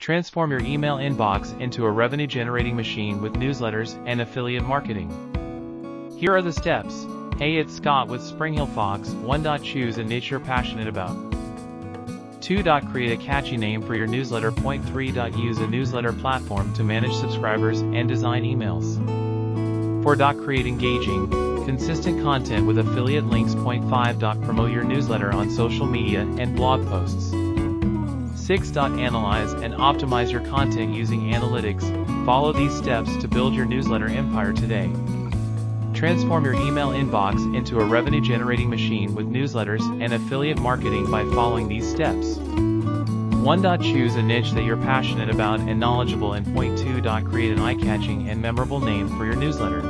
Transform your email inbox into a revenue-generating machine with newsletters and affiliate marketing. Here are the steps. Hey, it's Scott with Spring Hill Fox. 1. Choose a niche you're passionate about. 2. Create a catchy name for your newsletter. 3. Use a newsletter platform to manage subscribers and design emails. 4. Create engaging, consistent content with affiliate links. 5. Promote your newsletter on social media and blog posts. 6. Analyze and optimize your content using analytics. Follow these steps to build your newsletter empire today. Transform your email inbox into a revenue-generating machine with newsletters and affiliate marketing by following these steps. 1. Choose a niche that you're passionate about and knowledgeable in. 2. Create an eye-catching and memorable name for your newsletter.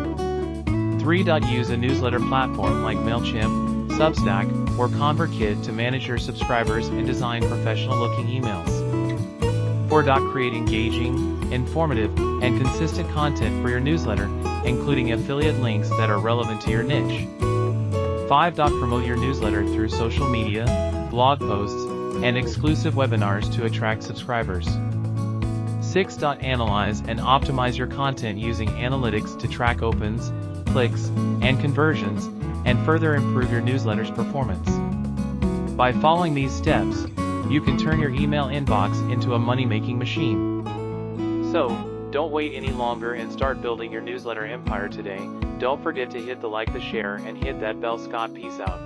3. Use a newsletter platform like MailChimp, Substack, or ConvertKit to manage your subscribers and design professional-looking emails. 4. Create engaging, informative, and consistent content for your newsletter, including affiliate links that are relevant to your niche. 5. Promote your newsletter through social media, blog posts, and exclusive webinars to attract subscribers. 6. Analyze and optimize your content using analytics to track opens, clicks, and conversions, and further improve your newsletter's performance. By following these steps, you can turn your email inbox into a money-making machine. So, don't wait any longer and start building your newsletter empire today. Don't forget to hit the like, the share, and hit that bell. Scott, peace out.